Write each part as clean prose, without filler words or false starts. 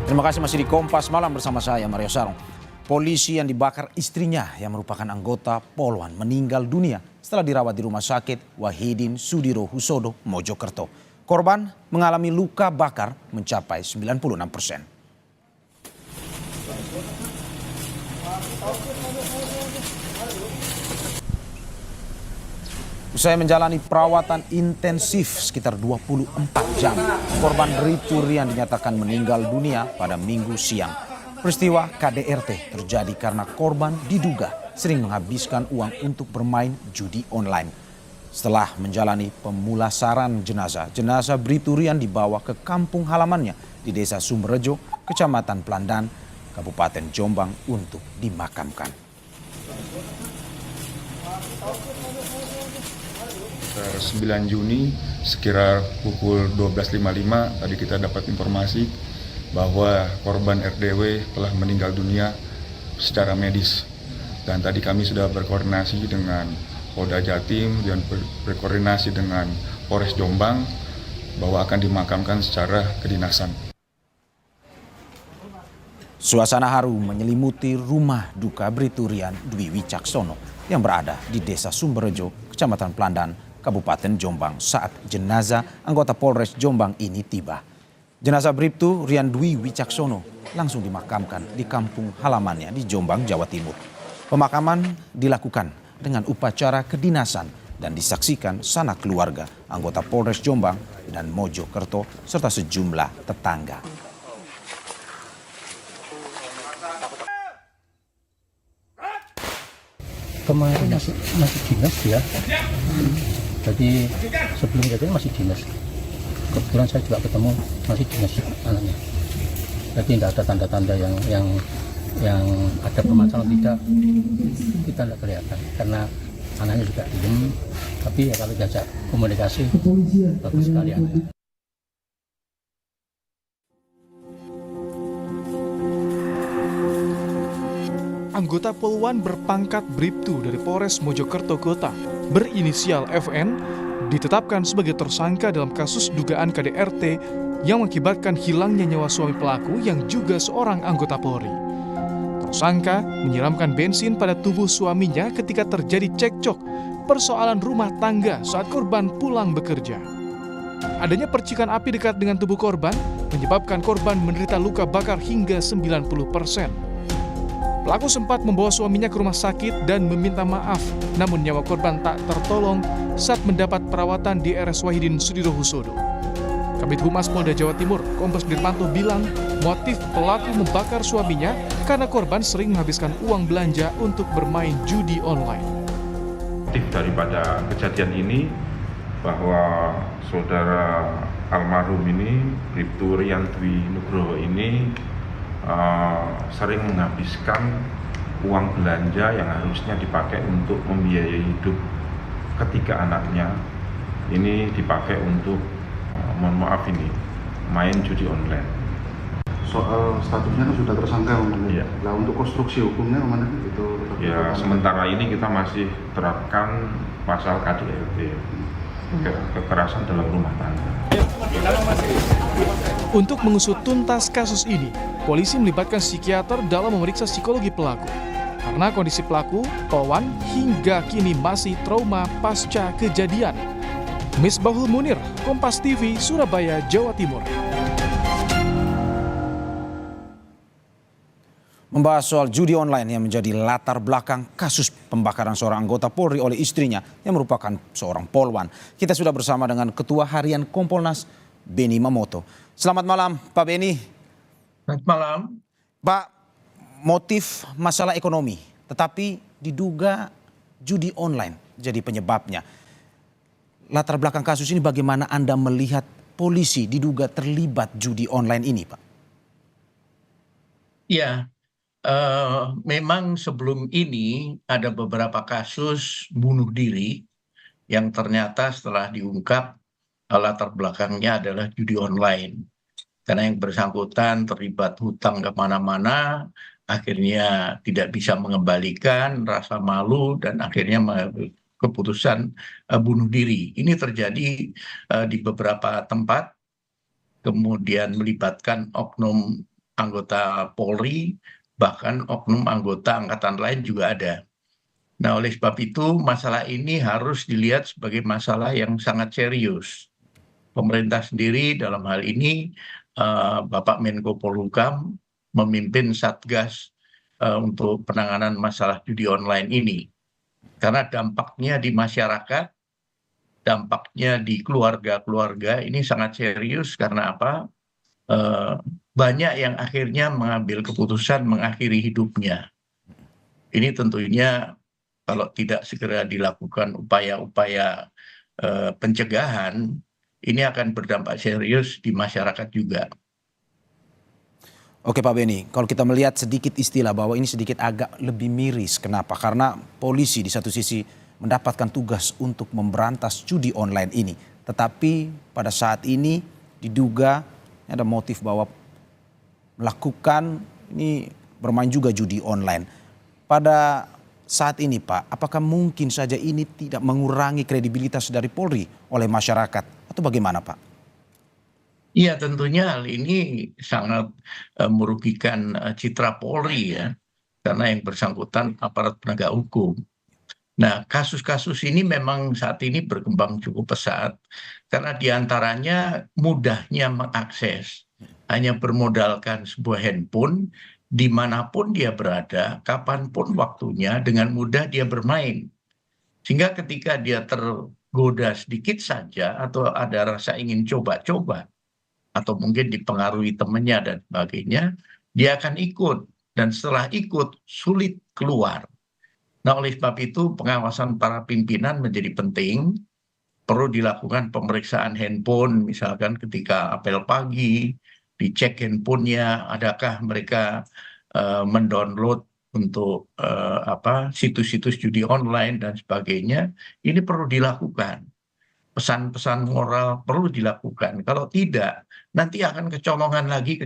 Terima kasih masih di Kompas Malam bersama saya Mario Sarong. Polisi yang dibakar istrinya yang merupakan anggota Polwan meninggal dunia setelah dirawat di Rumah Sakit Wahidin Sudirohusodo, Mojokerto. Korban mengalami luka bakar mencapai 96%. Usai menjalani perawatan intensif sekitar 24 jam, korban Bribtu Rian dinyatakan meninggal dunia pada Minggu siang. Peristiwa KDRT terjadi karena korban diduga sering menghabiskan uang untuk bermain judi online. Setelah menjalani pemulasaran jenazah Bribtu Rian dibawa ke kampung halamannya di Desa Sumberjo, Kecamatan Plandan, Kabupaten Jombang untuk dimakamkan. 9 Juni sekitar pukul 12.55 tadi kita dapat informasi bahwa korban RDW telah meninggal dunia secara medis. Dan tadi kami sudah berkoordinasi dengan Polda Jatim dan berkoordinasi dengan Polres Jombang bahwa akan dimakamkan secara kedinasan. Suasana haru menyelimuti rumah duka Bribtu Rian Dwi Wicaksono yang berada di Desa Sumberjo, Kecamatan Plandan, Kabupaten Jombang saat jenazah anggota Polres Jombang ini tiba. Jenazah Bribtu Rian Dwi Wicaksono langsung dimakamkan di kampung halamannya di Jombang, Jawa Timur. Pemakaman dilakukan dengan upacara kedinasan dan disaksikan sanak keluarga anggota Polres Jombang dan Mojokerto serta sejumlah tetangga. Kemarin masih dinas ya. Jadi sebelum kejadian masih dinas. Kebetulan saya juga ketemu masih dinas anaknya. Jadi tidak ada tanda-tanda yang ada permasalahan, tidak, kita tidak kelihatan karena anaknya juga diem. Tapi ya kalau diajak komunikasi bagus sekali anaknya. Anggota Polwan berpangkat Bribtu dari Polres Mojokerto Kota berinisial FN ditetapkan sebagai tersangka dalam kasus dugaan KDRT yang mengakibatkan hilangnya nyawa suami pelaku yang juga seorang anggota Polri. Tersangka menyiramkan bensin pada tubuh suaminya ketika terjadi cekcok persoalan rumah tangga saat korban pulang bekerja. Adanya percikan api dekat dengan tubuh korban menyebabkan korban menderita luka bakar hingga 90%. Pelaku sempat membawa suaminya ke rumah sakit dan meminta maaf, namun nyawa korban tak tertolong saat mendapat perawatan di RS Wahidin Sudirohusodo. Kabid Humas Polda Jawa Timur, Kombes Dirmanto bilang motif pelaku membakar suaminya karena korban sering menghabiskan uang belanja untuk bermain judi online. Motif daripada kejadian ini bahwa saudara almarhum ini, Bribtu Rian Dwi Nugroho ini sering menghabiskan uang belanja yang harusnya dipakai untuk membiayai hidup ketiga anaknya. Ini dipakai untuk, mohon maaf ini, main judi online. Soal statusnya kan sudah tersangka, ya. Nah, untuk konstruksi hukumnya kemana itu? Ya, sementara ini kita masih terapkan pasal KDRT, kekerasan dalam rumah tangga. Untuk mengusut tuntas kasus ini, polisi melibatkan psikiater dalam memeriksa psikologi pelaku. Karena kondisi pelaku, Polwan hingga kini masih trauma pasca kejadian. Misbahul Munir, Kompas TV, Surabaya, Jawa Timur. Membahas soal judi online yang menjadi latar belakang kasus pembakaran seorang anggota Polri oleh istrinya yang merupakan seorang Polwan. Kita sudah bersama dengan Ketua Harian Kompolnas, Beni Mamoto. Selamat malam, Pak Beni. Selamat malam. Pak, motif masalah ekonomi, tetapi diduga judi online jadi penyebabnya. Latar belakang kasus ini bagaimana Anda melihat polisi diduga terlibat judi online ini, Pak? Ya, memang sebelum ini ada beberapa kasus bunuh diri yang ternyata setelah diungkap latar belakangnya adalah judi online. Karena yang bersangkutan terlibat hutang kemana-mana, akhirnya tidak bisa mengembalikan, rasa malu, dan akhirnya keputusan bunuh diri. Ini terjadi di beberapa tempat, kemudian melibatkan oknum anggota Polri, bahkan oknum anggota angkatan lain juga ada. Nah, oleh sebab itu masalah ini harus dilihat sebagai masalah yang sangat serius. Pemerintah sendiri dalam hal ini, Bapak Menko Polhukam memimpin Satgas untuk penanganan masalah judi online ini. Karena dampaknya di masyarakat, dampaknya di keluarga-keluarga ini sangat serius karena apa? Banyak yang akhirnya mengambil keputusan mengakhiri hidupnya. Ini tentunya kalau tidak segera dilakukan upaya-upaya pencegahan, ini akan berdampak serius di masyarakat juga. Oke Pak Beni, kalau kita melihat sedikit istilah bahwa ini sedikit agak lebih miris. Kenapa? Karena polisi di satu sisi mendapatkan tugas untuk memberantas judi online ini. Tetapi pada saat ini diduga ada motif bahwa melakukan ini bermain juga judi online. Pada saat ini Pak, apakah mungkin saja ini tidak mengurangi kredibilitas dari Polri oleh masyarakat atau bagaimana Pak? Iya, tentunya hal ini sangat merugikan citra Polri ya, karena yang bersangkutan aparat penegak hukum. Nah, kasus-kasus ini memang saat ini berkembang cukup pesat karena diantaranya mudahnya mengakses. Hanya bermodalkan sebuah handphone, dimanapun dia berada, kapanpun waktunya, dengan mudah dia bermain. Sehingga ketika dia tergoda sedikit saja atau ada rasa ingin coba-coba, atau mungkin dipengaruhi temannya dan sebagainya, dia akan ikut. Dan setelah ikut, sulit keluar. Nah, oleh sebab itu pengawasan para pimpinan menjadi penting. Perlu dilakukan pemeriksaan handphone, misalkan ketika apel pagi, dicek handphonenya, adakah mereka mendownload untuk situs-situs judi online dan sebagainya. Ini perlu dilakukan. Pesan-pesan moral perlu dilakukan. Kalau tidak, nanti akan kecolongan lagi.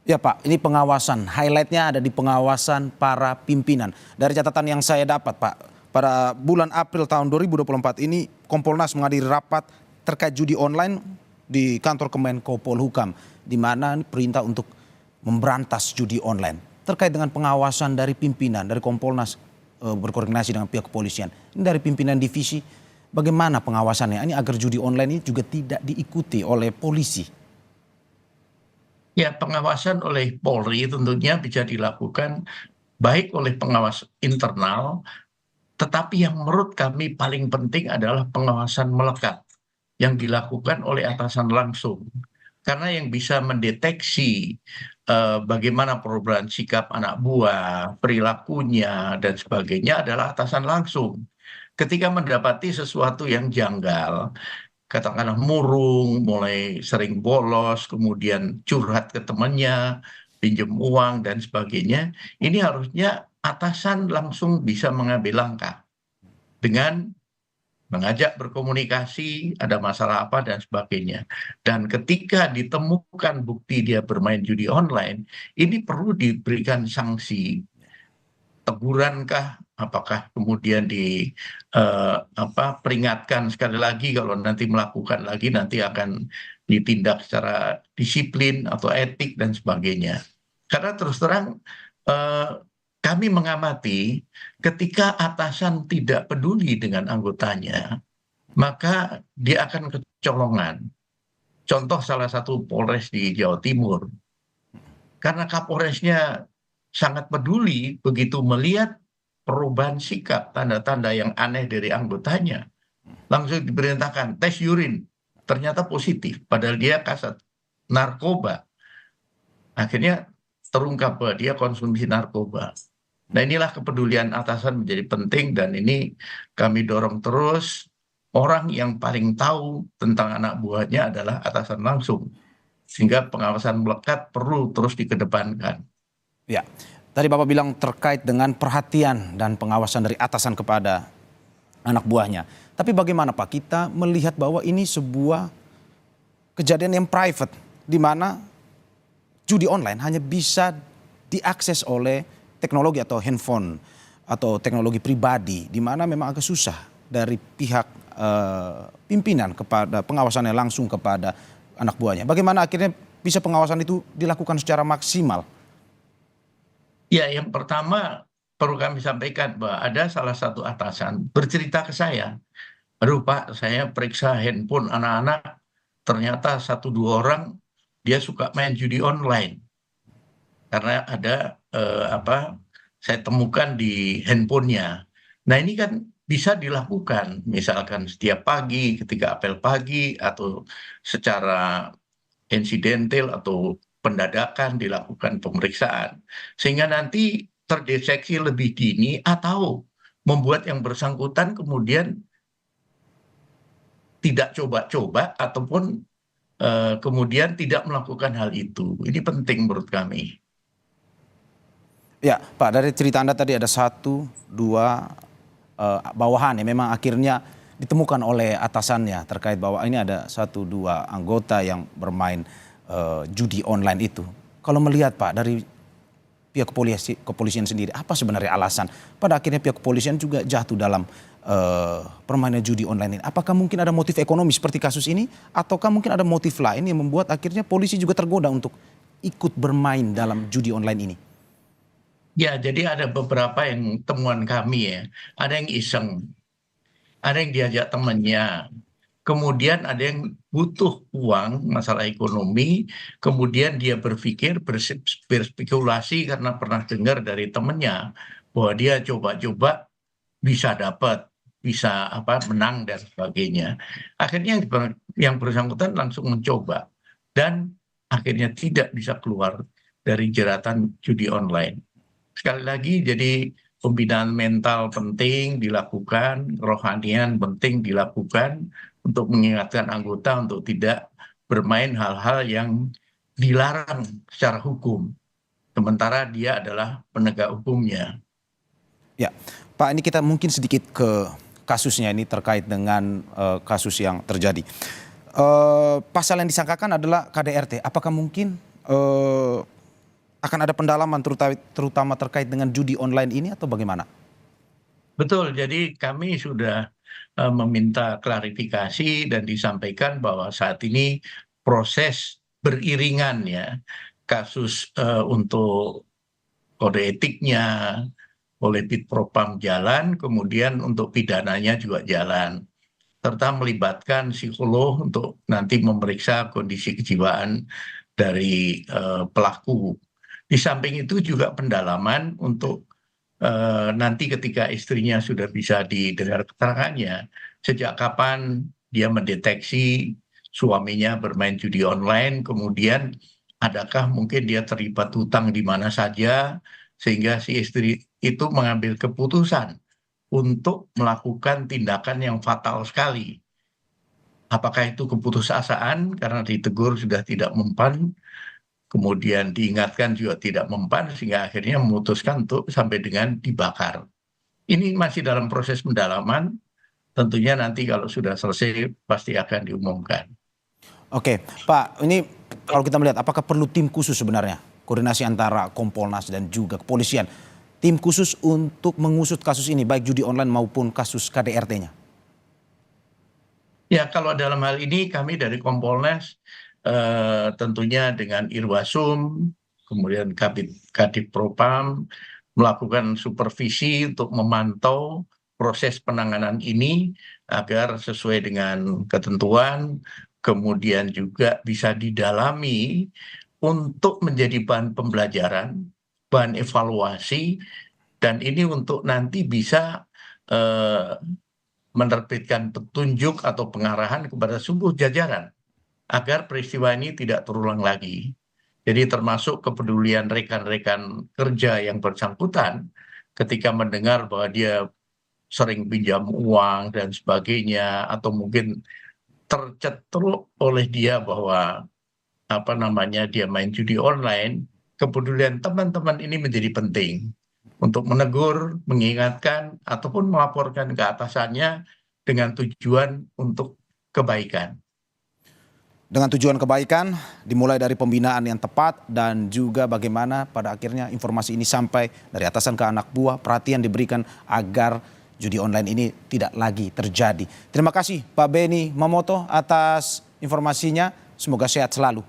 Ya Pak, ini pengawasan, highlightnya ada di pengawasan para pimpinan. Dari catatan yang saya dapat Pak, pada bulan April tahun 2024 ini Kompolnas menghadiri rapat terkait judi online di kantor Kemenko Polhukam, di mana perintah untuk memberantas judi online. Terkait dengan pengawasan dari pimpinan, dari Kompolnas berkoordinasi dengan pihak kepolisian, ini dari pimpinan divisi, bagaimana pengawasannya ini agar judi online ini juga tidak diikuti oleh polisi? Ya, pengawasan oleh Polri tentunya bisa dilakukan baik oleh pengawas internal, tetapi yang menurut kami paling penting adalah pengawasan melekat yang dilakukan oleh atasan langsung. Karena yang bisa mendeteksi bagaimana perubahan sikap anak buah, perilakunya, dan sebagainya adalah atasan langsung. Ketika mendapati sesuatu yang janggal, katakanlah murung, mulai sering bolos, kemudian curhat ke temannya, pinjam uang, dan sebagainya, ini harusnya atasan langsung bisa mengambil langkah dengan mengajak berkomunikasi, ada masalah apa, dan sebagainya. Dan ketika ditemukan bukti dia bermain judi online, ini perlu diberikan sanksi. Tegurankah, apakah kemudian peringatkan sekali lagi, kalau nanti melakukan lagi nanti akan ditindak secara disiplin atau etik dan sebagainya. Karena terus terang kami mengamati ketika atasan tidak peduli dengan anggotanya, maka dia akan kecolongan. Contoh salah satu Polres di Jawa Timur, karena Kapolresnya sangat peduli, begitu melihat perubahan sikap, tanda-tanda yang aneh dari anggotanya, langsung diperintahkan tes urin, ternyata positif, padahal dia kasat narkoba. Akhirnya terungkap bahwa dia konsumsi narkoba. Nah, inilah kepedulian atasan menjadi penting, dan ini kami dorong terus. Orang yang paling tahu tentang anak buahnya adalah atasan langsung, sehingga pengawasan melekat perlu terus dikedepankan. Ya, tadi Bapak bilang terkait dengan perhatian dan pengawasan dari atasan kepada anak buahnya. Tapi bagaimana Pak, kita melihat bahwa ini sebuah kejadian yang private, di mana judi online hanya bisa diakses oleh teknologi atau handphone atau teknologi pribadi, di mana memang agak susah dari pihak pimpinan kepada pengawasannya langsung kepada anak buahnya. Bagaimana akhirnya bisa pengawasan itu dilakukan secara maksimal? Ya, yang pertama perlu kami sampaikan bahwa ada salah satu atasan bercerita ke saya, "Aduh Pak, saya periksa handphone anak-anak, ternyata 1, 2 orang dia suka main judi online." Karena ada saya temukan di handphonenya. Nah ini kan bisa dilakukan, misalkan setiap pagi ketika apel pagi atau secara insidental atau pendadakan dilakukan pemeriksaan. Sehingga nanti terdeteksi lebih dini atau membuat yang bersangkutan kemudian tidak coba-coba ataupun kemudian tidak melakukan hal itu. Ini penting menurut kami. Ya, Pak, dari cerita Anda tadi ada 1, 2 bawahan yang memang akhirnya ditemukan oleh atasannya terkait bahwa ini ada 1, 2 anggota yang bermain judi online itu. Kalau melihat Pak dari pihak kepolisian sendiri, apa sebenarnya alasan pada akhirnya pihak kepolisian juga jatuh dalam permainan judi online ini? Apakah mungkin ada motif ekonomi seperti kasus ini, ataukah mungkin ada motif lain yang membuat akhirnya polisi juga tergoda untuk ikut bermain dalam judi online ini? Ya, jadi ada beberapa yang temuan kami ya. Ada yang iseng, ada yang diajak temannya. Kemudian ada yang butuh uang, masalah ekonomi. Kemudian dia berpikir, berspekulasi karena pernah dengar dari temannya bahwa dia coba-coba bisa dapat, bisa menang dan sebagainya. Akhirnya yang bersangkutan langsung mencoba dan akhirnya tidak bisa keluar dari jeratan judi online. Sekali lagi, jadi pembinaan mental penting dilakukan, kerohanian penting dilakukan untuk mengingatkan anggota untuk tidak bermain hal-hal yang dilarang secara hukum. Sementara dia adalah penegak hukumnya. Ya, Pak, ini kita mungkin sedikit ke kasusnya ini terkait dengan kasus yang terjadi. Pasal yang disangkakan adalah KDRT. Apakah mungkin akan ada pendalaman terutama terkait dengan judi online ini atau bagaimana? Betul, jadi kami sudah meminta klarifikasi dan disampaikan bahwa saat ini proses beriringan ya, kasus untuk kode etiknya oleh Bitpropam jalan, kemudian untuk pidananya juga jalan, serta melibatkan psikolog untuk nanti memeriksa kondisi kejiwaan dari pelaku. Di samping itu juga pendalaman untuk nanti ketika istrinya sudah bisa didengar keterangannya, sejak kapan dia mendeteksi suaminya bermain judi online, kemudian adakah mungkin dia terlibat hutang di mana saja, sehingga si istri itu mengambil keputusan untuk melakukan tindakan yang fatal sekali. Apakah itu keputusasaan karena ditegur sudah tidak mempan, kemudian diingatkan juga tidak mempan, sehingga akhirnya memutuskan untuk sampai dengan dibakar. Ini masih dalam proses pendalaman, tentunya nanti kalau sudah selesai pasti akan diumumkan. Oke, Pak, ini kalau kita melihat apakah perlu tim khusus sebenarnya? Koordinasi antara Kompolnas dan juga kepolisian. Tim khusus untuk mengusut kasus ini, baik judi online maupun kasus KDRT-nya. Ya, kalau dalam hal ini kami dari Kompolnas tentunya dengan Irwasum, kemudian Kadif Propam melakukan supervisi untuk memantau proses penanganan ini agar sesuai dengan ketentuan, kemudian juga bisa didalami untuk menjadi bahan pembelajaran, bahan evaluasi, dan ini untuk nanti bisa menerbitkan petunjuk atau pengarahan kepada seluruh jajaran agar peristiwa ini tidak terulang lagi. Jadi termasuk kepedulian rekan-rekan kerja yang bersangkutan ketika mendengar bahwa dia sering pinjam uang dan sebagainya, atau mungkin tercetuk oleh dia bahwa dia main judi online, kepedulian teman-teman ini menjadi penting untuk menegur, mengingatkan, ataupun melaporkan ke atasannya dengan tujuan untuk kebaikan. Dengan tujuan kebaikan, dimulai dari pembinaan yang tepat dan juga bagaimana pada akhirnya informasi ini sampai dari atasan ke anak buah, perhatian diberikan agar judi online ini tidak lagi terjadi. Terima kasih Pak Beni Mamoto atas informasinya, semoga sehat selalu.